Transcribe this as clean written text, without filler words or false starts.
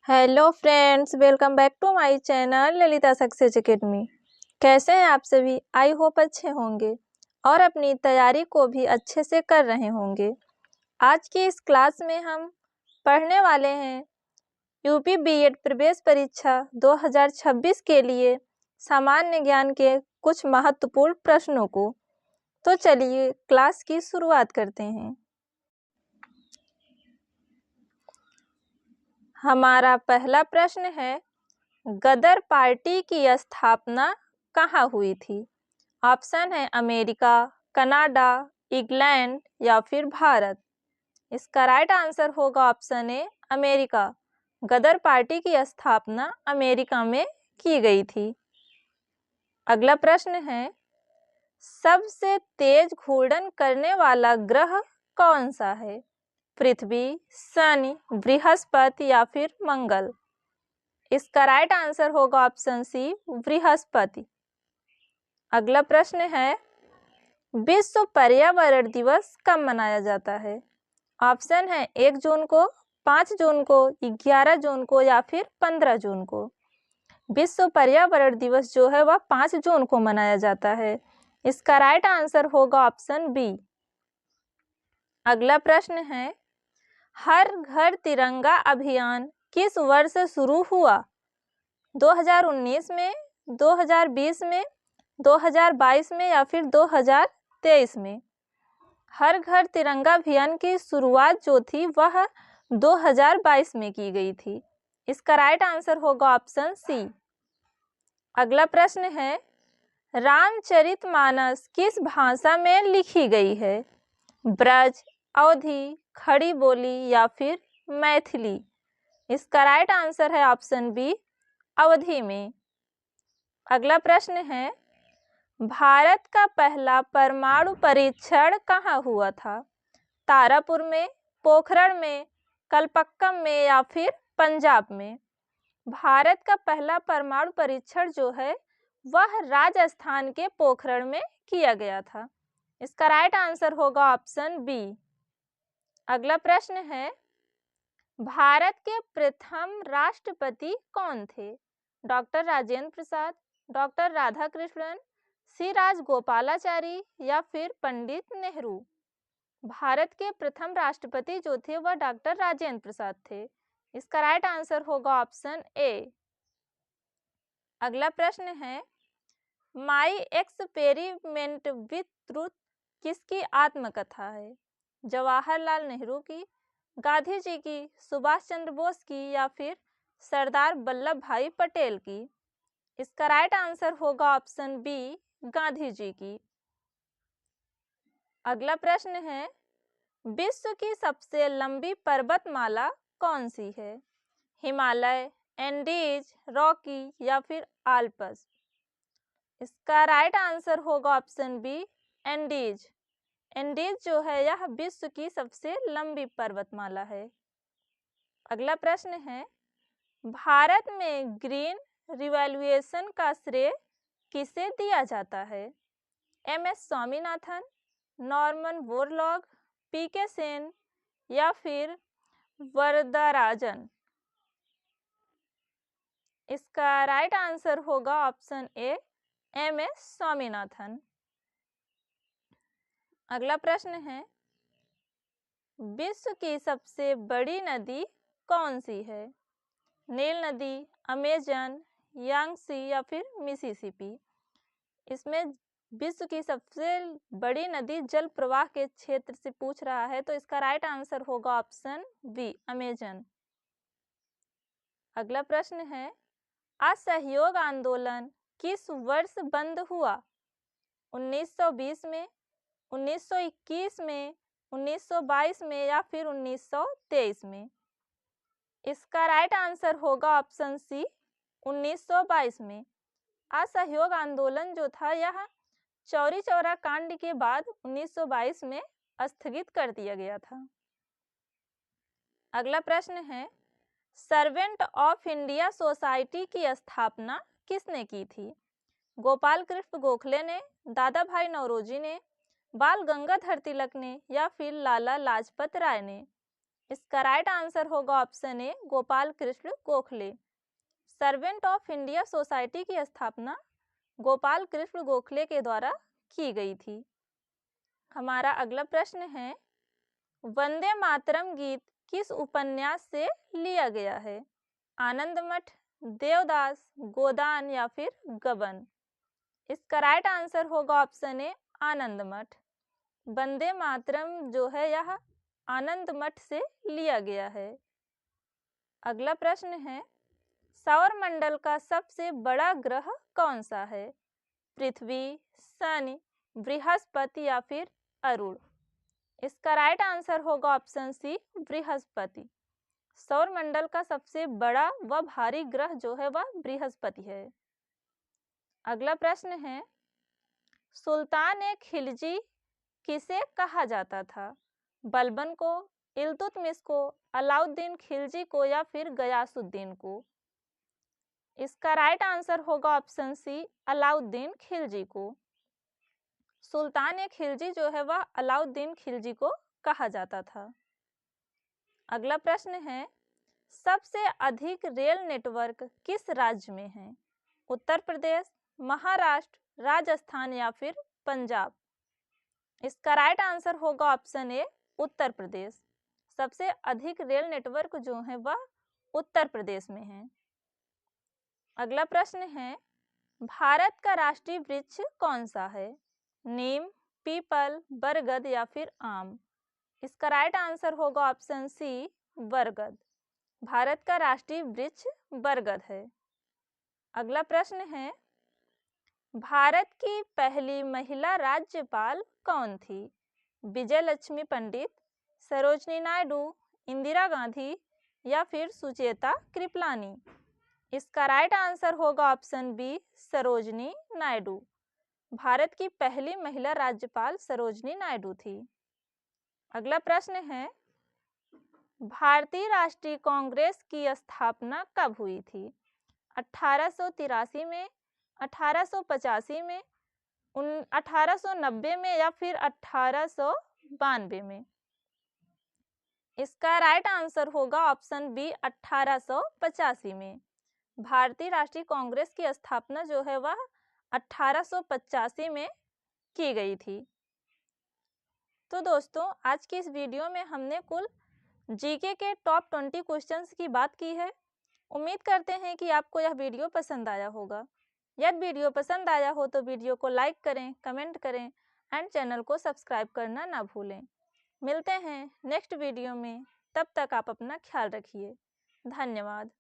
Hello friends, welcome back to my channel Lalita success academy. कैसे हैं आप सभी? आई होप अच्छे होंगे और अपनी तैयारी को भी अच्छे से कर रहे होंगे। आज की इस क्लास में हम पढ़ने वाले हैं यूपी बीएड प्रवेश परीक्षा 2026 के लिए सामान्य ज्ञान के कुछ महत्वपूर्ण प्रश्नों को। तो चलिए क्लास की शुरुआत करते हैं। हमारा पहला प्रश्न है, गदर पार्टी की स्थापना कहाँ हुई थी? ऑप्शन है अमेरिका, कनाडा, इंग्लैंड या फिर भारत। इसका राइट आंसर होगा option A America. Ghadar party की स्थापना अमेरिका में की गई थी। अगला प्रश्न है, सबसे तेज घूर्णन करने वाला ग्रह कौन सा है? पृथ्वी, शनि, बृहस्पति या फिर मंगल। इसका राइट आंसर होगा ऑप्शन सी बृहस्पति। अगला प्रश्न है, विश्व पर्यावरण दिवस कब मनाया जाता है? ऑप्शन है 1 जून को, 5 जून को, 11 जून को या फिर 15 जून को। विश्व पर्यावरण दिवस जो है वह 5 जून को मनाया जाता है। इसका राइट आंसर होगा ऑप्शन बी। अगला प्रश्न है, हर घर तिरंगा अभियान किस वर्ष शुरू हुआ? 2019 में, 2020 में, 2022 में या फिर 2023 में। हर घर तिरंगा अभियान की शुरुआत जो थी वह 2022 में की गई थी। इसका राइट आंसर होगा ऑप्शन सी। अगला प्रश्न है, रामचरितमानस किस भाषा में लिखी गई है? ब्रज, अवधी, खड़ी बोली या फिर मैथिली। इसका राइट आंसर है ऑप्शन बी अवधी में। अगला प्रश्न है, भारत का पहला परमाणु परीक्षण कहाँ हुआ था? तारापुर में, पोखरण में, कलपक्कम में या फिर पंजाब में। भारत का पहला परमाणु परीक्षण जो है वह राजस्थान के पोखरण में किया गया था। इसका राइट आंसर होगा ऑप्शन बी। अगला प्रश्न है, भारत के प्रथम राष्ट्रपति कौन थे? डॉक्टर राजेंद्र प्रसाद, डॉक्टर राधाकृष्णन, सी राजगोपालाचारी या फिर पंडित नेहरू। भारत के प्रथम राष्ट्रपति जो थे वह डॉक्टर राजेंद्र प्रसाद थे। इसका राइट आंसर होगा ऑप्शन ए। अगला प्रश्न है, माई एक्सपेरिमेंट विथ ट्रुथ किसकी आत्मकथा है? जवाहरलाल नेहरू की, गांधी जी की, सुभाष चंद्र बोस की या फिर सरदार वल्लभ भाई पटेल की। इसका राइट आंसर होगा ऑप्शन बी गांधी जी की। अगला प्रश्न है, विश्व की सबसे लंबी पर्वतमाला कौन सी है? हिमालय, एंडीज, रॉकी या फिर आल्प्स। इसका राइट आंसर होगा ऑप्शन बी एंडीज। एंडीज जो है यह विश्व की सबसे लंबी पर्वतमाला है। अगला प्रश्न है, भारत में ग्रीन रिवॉल्यूशन का श्रेय किसे दिया जाता है? MS. Swaminathan, Norman Borlaug, PK. Sen या फिर वरदराजन। इसका राइट आंसर होगा ऑप्शन ए एम.एस. स्वामीनाथन। अगला प्रश्न है, विश्व की सबसे बड़ी नदी कौन सी है? नील नदी, अमेजन, यांगसी या फिर मिसिसिपी। इसमें विश्व की सबसे बड़ी नदी जल प्रवाह के क्षेत्र से पूछ रहा है, तो इसका राइट आंसर होगा ऑप्शन बी अमेजन। अगला प्रश्न है, असहयोग आंदोलन किस वर्ष बंद हुआ? 1920 में, 1921 में, 1922 में या फिर 1923 में। इसका राइट आंसर होगा ऑप्शन सी 1922 में। असहयोग आंदोलन जो था यह चौरी चौरा कांड के बाद 1922 में स्थगित कर दिया गया था। अगला प्रश्न है, सर्वेंट ऑफ इंडिया सोसाइटी की स्थापना किसने की थी? गोपाल कृष्ण गोखले ने, दादा भाई नौरोजी ने, बाल गंगाधर तिलक ने या फिर लाला लाजपत राय ने। इसका राइट आंसर होगा option A Gopal Krishna Gokhale. Servant of India society की स्थापना गोपाल कृष्ण गोखले के द्वारा की गई थी। हमारा अगला प्रश्न है, वंदे मातरम गीत किस उपन्यास से लिया गया है? आनंदमठ, देवदास, गोदान या फिर गबन? इसका राइट आंसर होगा ऑप्शन ए आनंदमठ। वंदे मातरम जो है यह आनंदमठ से लिया गया है। अगला प्रश्न है, सौर मंडल का सबसे बड़ा ग्रह कौन सा है? पृथ्वी, शनि, बृहस्पति या फिर अरुण? इसका राइट आंसर होगा ऑप्शन सी बृहस्पति। सौर मंडल का सबसे बड़ा व भारी ग्रह जो है वह बृहस्पति है। अगला प्रश्न है, सुल्तान ए खिलजी किसे कहा जाता था? बलबन को, इल्तुतमिश को, अलाउद्दीन खिलजी को या फिर गयासुद्दीन को? इसका राइट आंसर होगा ऑप्शन सी अलाउद्दीन खिलजी को। सुल्तान ए खिलजी जो है वह अलाउद्दीन खिलजी को कहा जाता था। अगला प्रश्न है, सबसे अधिक रेल नेटवर्क किस राज्य में है? उत्तर प्रदेश, महाराष्ट्र, राजस्थान या फिर पंजाब? इसका राइट आंसर होगा ऑप्शन ए उत्तर प्रदेश। सबसे अधिक रेल नेटवर्क जो है वह उत्तर प्रदेश में है। अगला प्रश्न है, भारत का राष्ट्रीय वृक्ष कौन सा है? नीम, पीपल, बरगद या फिर आम? इसका राइट आंसर होगा ऑप्शन सी बरगद। भारत का राष्ट्रीय वृक्ष बरगद है। अगला प्रश्न है, भारत की पहली महिला राज्यपाल कौन थी? विजय लक्ष्मी पंडित, सरोजनी नायडू, इंदिरा गांधी या फिर सुचेता कृपलानी? इसका राइट आंसर होगा ऑप्शन बी सरोजनी नायडू। भारत की पहली महिला राज्यपाल सरोजनी नायडू थी। अगला प्रश्न है, भारतीय राष्ट्रीय कांग्रेस की स्थापना कब हुई थी? 1883 में, 1885 में, 1890 में या फिर 1892 में? इसका राइट आंसर होगा ऑप्शन बी 1885 में। भारतीय राष्ट्रीय कांग्रेस की स्थापना जो है वह 1885 में की गई थी। तो दोस्तों, आज की इस वीडियो में हमने कुल जीके के टॉप 20 क्वेश्चंस की बात की है। उम्मीद करते हैं कि आपको यह वीडियो पसंद आया होगा। यदि वीडियो पसंद आया हो तो वीडियो को लाइक करें, कमेंट करें एंड चैनल को सब्सक्राइब करना ना भूलें। मिलते हैं नेक्स्ट वीडियो में, तब तक आप अपना ख्याल रखिए। धन्यवाद।